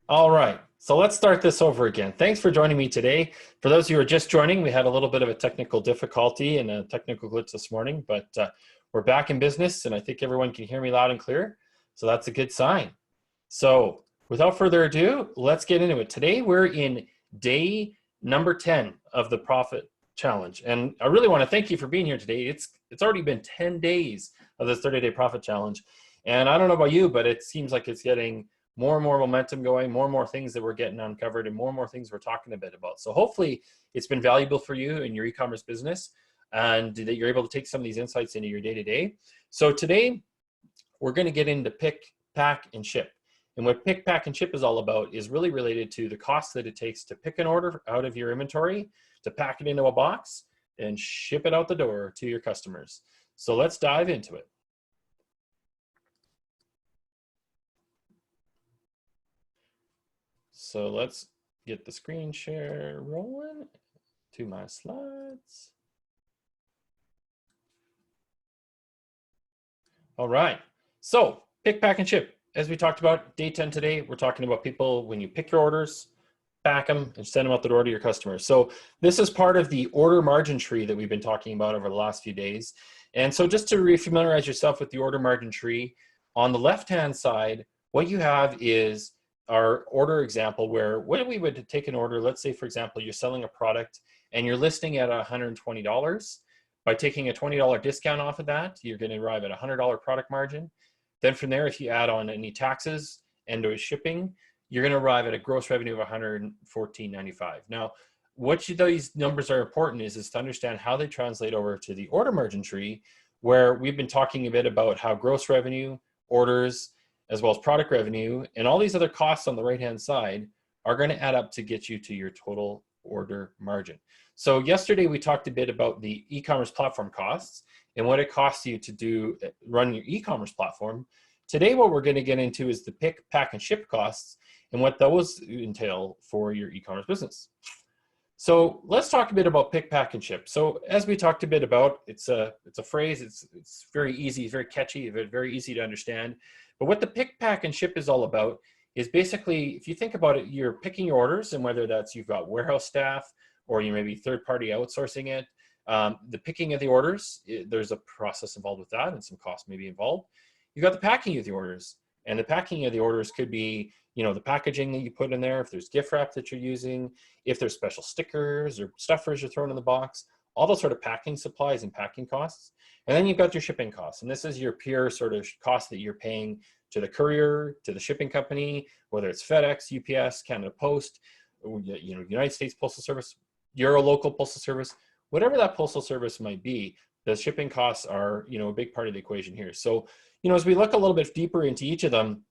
All right, so let's start this over again. Thanks for joining me today. For those of you who are just joining, we had a little bit of a technical difficulty and a technical glitch this morning, but we're back in business and I think everyone can hear me loud and clear. So that's a good sign. So without further ado, let's get into it. Today we're in day number 10 of the Profit Challenge. And I really want to thank you for being here today. It's already been 10 days of this 30-day Profit Challenge. And I don't know about you, but it seems like it's getting more and more momentum going, more and more things that we're getting uncovered, and more things we're talking a bit about. So hopefully it's been valuable for you in your e-commerce business and that you're able to take some of these insights into your day-to-day. So today we're going to get into pick, pack, and ship. And what pick, pack, and ship is all about is really related to the cost that it takes to pick an order out of your inventory, to pack it into a box, and ship it out the door to your customers. So let's dive into it. So let's get the screen share rolling to my slides. All right, so pick, pack, and ship. As we talked about, day 10 today, we're talking about people when you pick your orders, pack them, and send them out the door to your customers. So this is part of the order margin tree that we've been talking about over the last few days. And so just to refamiliarize yourself with the order margin tree, on the left-hand side, what you have is our order example where when we would take an order, let's say, for example, you're selling a product and you're listing at $120. By taking a $20 discount off of that, you're going to arrive at a $100 product margin. Then from there, if you add on any taxes and or shipping, you're going to arrive at a gross revenue of $114.95. Now, these numbers are important is to understand how they translate over to the order margin tree, where we've been talking a bit about how gross revenue, orders, as well as product revenue, and all these other costs on the right-hand side are going to add up to get you to your total order margin. So yesterday we talked a bit about the e-commerce platform costs and what it costs you to run your e-commerce platform. Today what we're going to get into is the pick, pack, and ship costs and what those entail for your e-commerce business. So let's talk a bit about pick, pack, and ship. So as we talked a bit about, it's a phrase, it's very easy, very catchy, very easy to understand. But what the pick, pack, and ship is all about is basically, if you think about it, you're picking your orders, and whether that's you've got warehouse staff or you may be third-party outsourcing it, the picking of the orders, there's a process involved with that and some cost may be involved. You've got the packing of the orders, and the packing of the orders could be, the packaging that you put in there, if there's gift wrap that you're using, if there's special stickers or stuffers you're throwing in the box, all those sort of packing supplies and packing costs. And then you've got your shipping costs. And this is your pure sort of cost that you're paying to the courier, to the shipping company, whether it's FedEx, UPS, Canada Post, United States Postal Service, your local postal service, whatever that postal service might be, the shipping costs are, a big part of the equation here. So, as we look a little bit deeper into each of them,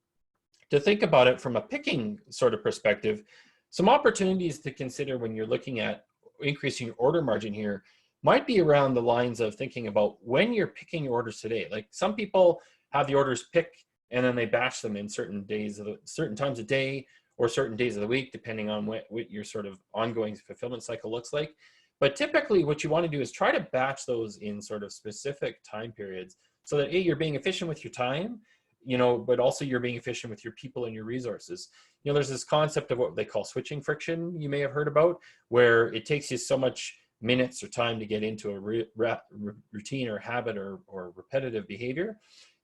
to think about it from a picking sort of perspective, some opportunities to consider when you're looking at increasing your order margin here might be around the lines of thinking about when you're picking your orders today. Like some people have the orders pick and then they batch them in certain times of day or certain days of the week, depending on what your sort of ongoing fulfillment cycle looks like. But typically what you want to do is try to batch those in sort of specific time periods so that you're being efficient with your time, but also you're being efficient with your people and your resources. There's this concept of what they call switching friction you may have heard about, where it takes you so much minutes or time to get into a routine or habit or repetitive behavior.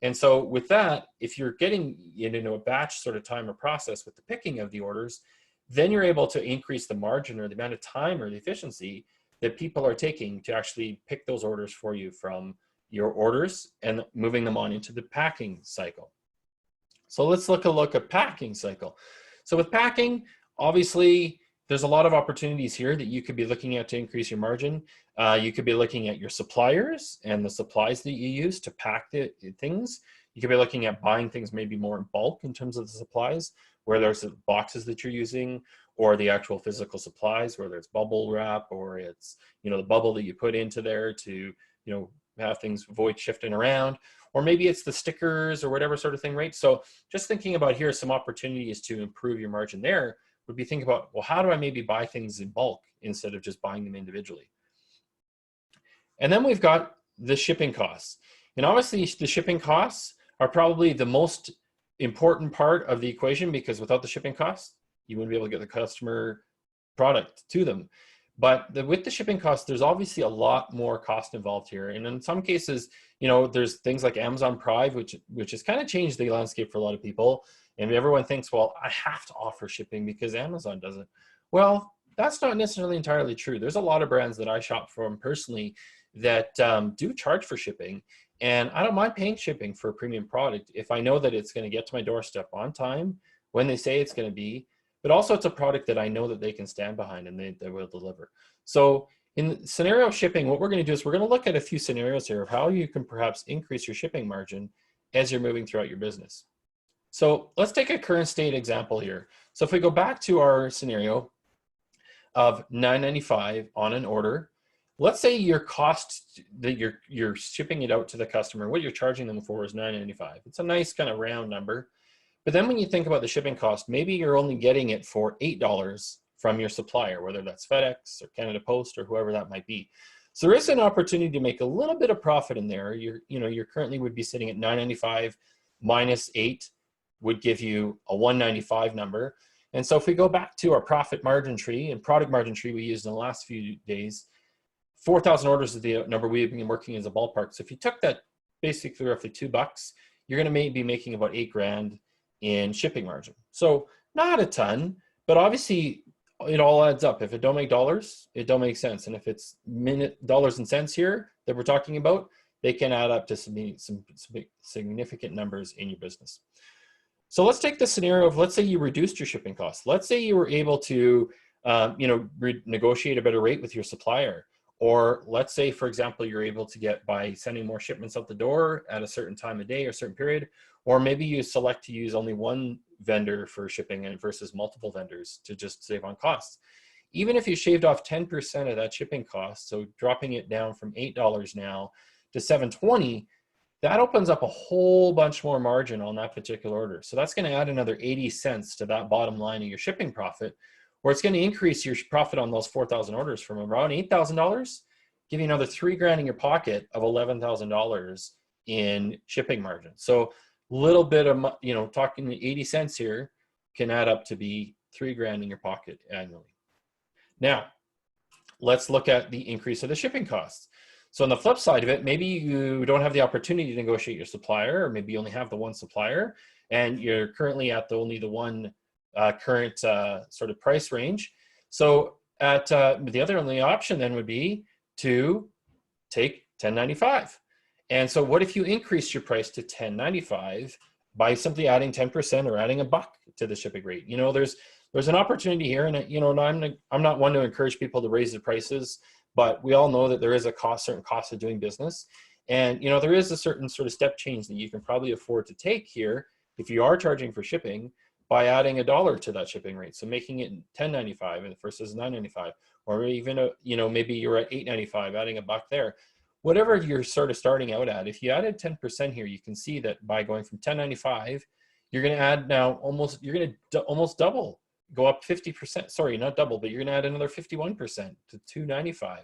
And so with that, if you're getting into a batch sort of time or process with the picking of the orders, then you're able to increase the margin or the amount of time or the efficiency that people are taking to actually pick those orders for you from your orders and moving them on into the packing cycle. So let's look at packing cycle. So with packing, obviously, there's a lot of opportunities here that you could be looking at to increase your margin. You could be looking at your suppliers and the supplies that you use to pack the things. You could be looking at buying things maybe more in bulk in terms of the supplies, where there's the boxes that you're using or the actual physical supplies, whether it's bubble wrap or it's, the bubble that you put into there to, have things avoid shifting around, or maybe it's the stickers or whatever sort of thing, right? So just thinking about here, some opportunities to improve your margin there would be thinking about, well, how do I maybe buy things in bulk instead of just buying them individually? And then we've got the shipping costs. And obviously the shipping costs are probably the most important part of the equation, because without the shipping costs, You wouldn't be able to get the customer product to them. But with the shipping costs, there's obviously a lot more cost involved here. And in some cases, you know, there's things like Amazon Prime, which has kind of changed the landscape for a lot of people. And everyone thinks, well, I have to offer shipping because Amazon doesn't. Well, that's not necessarily entirely true. There's a lot of brands that I shop from personally that do charge for shipping. And I don't mind paying shipping for a premium product if I know that it's going to get to my doorstep on time when they say it's going to be, but also it's a product that I know that they can stand behind and they will deliver. So in scenario shipping, what we're going to do is we're going to look at a few scenarios here of how you can perhaps increase your shipping margin as you're moving throughout your business. So let's take a current state example here. So if we go back to our scenario of $9.95 on an order, let's say your cost that you're shipping it out to the customer, what you're charging them for is $9.95. It's a nice kind of round number. But then when you think about the shipping cost, maybe you're only getting it for $8 from your supplier, whether that's FedEx or Canada Post or whoever that might be. So there is an opportunity to make a little bit of profit in there. You're currently would be sitting at $9.95 minus 8 would give you a $1.95 number. And so if we go back to our profit margin tree and product margin tree we used in the last few days, 4,000 orders is the number we've been working as a ballpark. So if you took that basically roughly $2, you're going to be making about $8,000 in shipping margin. So not a ton, but obviously it all adds up. If it don't make dollars, it don't make sense. And if it's dollars and cents here that we're talking about, they can add up to some significant numbers in your business. So let's take the scenario of, let's say you reduced your shipping costs. Let's say you were able to, negotiate a better rate with your supplier. Or let's say, for example, you're able to get by sending more shipments out the door at a certain time of day or certain period, or maybe you select to use only one vendor for shipping and versus multiple vendors to just save on costs. Even if you shaved off 10% of that shipping cost, so dropping it down from $8 now to $7.20, that opens up a whole bunch more margin on that particular order. So that's going to add another 80 cents to that bottom line of your shipping profit, where it's going to increase your profit on those 4,000 orders from around $8,000, give you another $3,000 in your pocket of $11,000 in shipping margin. So a little bit of, talking 80 cents here can add up to be $3,000 in your pocket annually. Now, let's look at the increase of the shipping costs. So on the flip side of it, maybe you don't have the opportunity to negotiate your supplier, or maybe you only have the one supplier and you're currently at only the one current sort of price range. So at the other only option then would be to take $10.95. And so what if you increase your price to $10.95 by simply adding 10% or adding $1 to the shipping rate? There's an opportunity here, and I'm not one to encourage people to raise their prices, but we all know that there is a certain cost of doing business. And there is a certain sort of step change that you can probably afford to take here if you are charging for shipping by adding $1 to that shipping rate. So making it $10.95 versus $9.95, or even, maybe you're at $8.95, adding $1 there. Whatever you're sort of starting out at, if you added 10% here, you can see that by going from $10.95, you're going to add now almost double, go up 50%. Sorry, not double, but you're going to add another 51% to $2.95,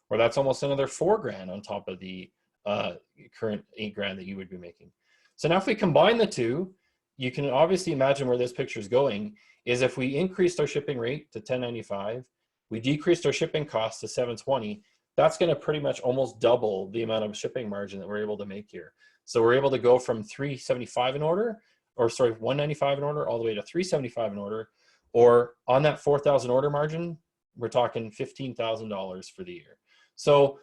or that's almost another $4,000 on top of the current $8,000 that you would be making. So now if we combine the two, you can obviously imagine where this picture is going. Is if we increased our shipping rate to $10.95, we decreased our shipping cost to $7.20. That's going to pretty much almost double the amount of shipping margin that we're able to make here. So we're able to go from $3.75 an order, or sorry, $1.95 an order, all the way to $3.75 an order. Or on that 4,000 order margin, we're talking $15,000 for the year. So,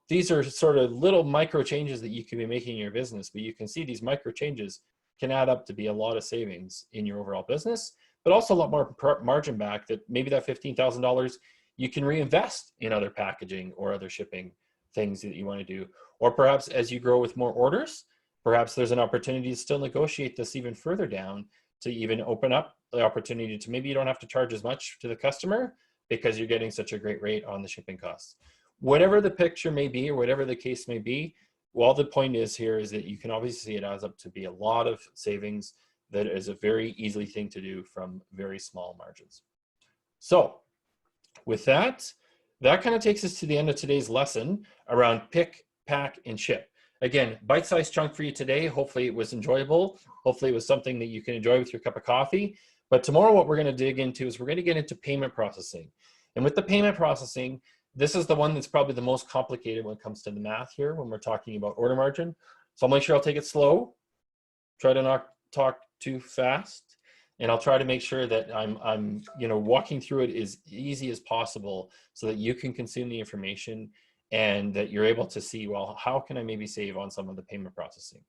these are sort of little micro changes that you can be making in your business, but you can see these micro changes can add up to be a lot of savings in your overall business, but also a lot more margin back, that maybe that $15,000 you can reinvest in other packaging or other shipping things that you want to do. Or perhaps as you grow with more orders, perhaps there's an opportunity to still negotiate this even further down, to even open up the opportunity to maybe you don't have to charge as much to the customer because you're getting such a great rate on the shipping costs. Whatever the picture may be, or whatever the case may be, well, the point is here is that you can obviously see it adds up to be a lot of savings that is a very easy thing to do from very small margins. So with that kind of takes us to the end of today's lesson around pick, pack, and ship. Again, bite-sized chunk for you today. Hopefully it was enjoyable. Hopefully it was something that you can enjoy with your cup of coffee. But tomorrow what we're going to dig into is we're going to get into payment processing. And with the payment processing, this is the one that's probably the most complicated when it comes to the math here when we're talking about order margin. So I'll make sure I'll take it slow, try to not talk too fast, and I'll try to make sure that I'm walking through it as easy as possible so that you can consume the information and that you're able to see, well, how can I maybe save on some of the payment processing?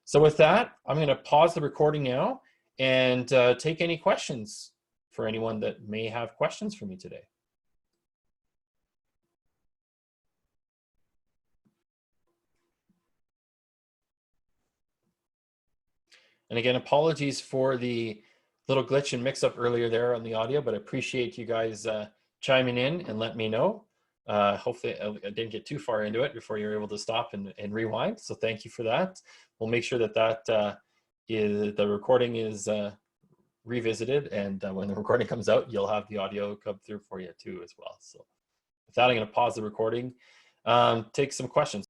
So with that, I'm going to pause the recording now and take any questions for anyone that may have questions for me today. And again, apologies for the little glitch and mix up earlier there on the audio, but I appreciate you guys chiming in and let me know. Hopefully I didn't get too far into it before you're able to stop and rewind. So thank you for that. We'll make sure that the recording is revisited, and when the recording comes out, you'll have the audio come through for you too as well. So with that, I'm going to pause the recording, take some questions.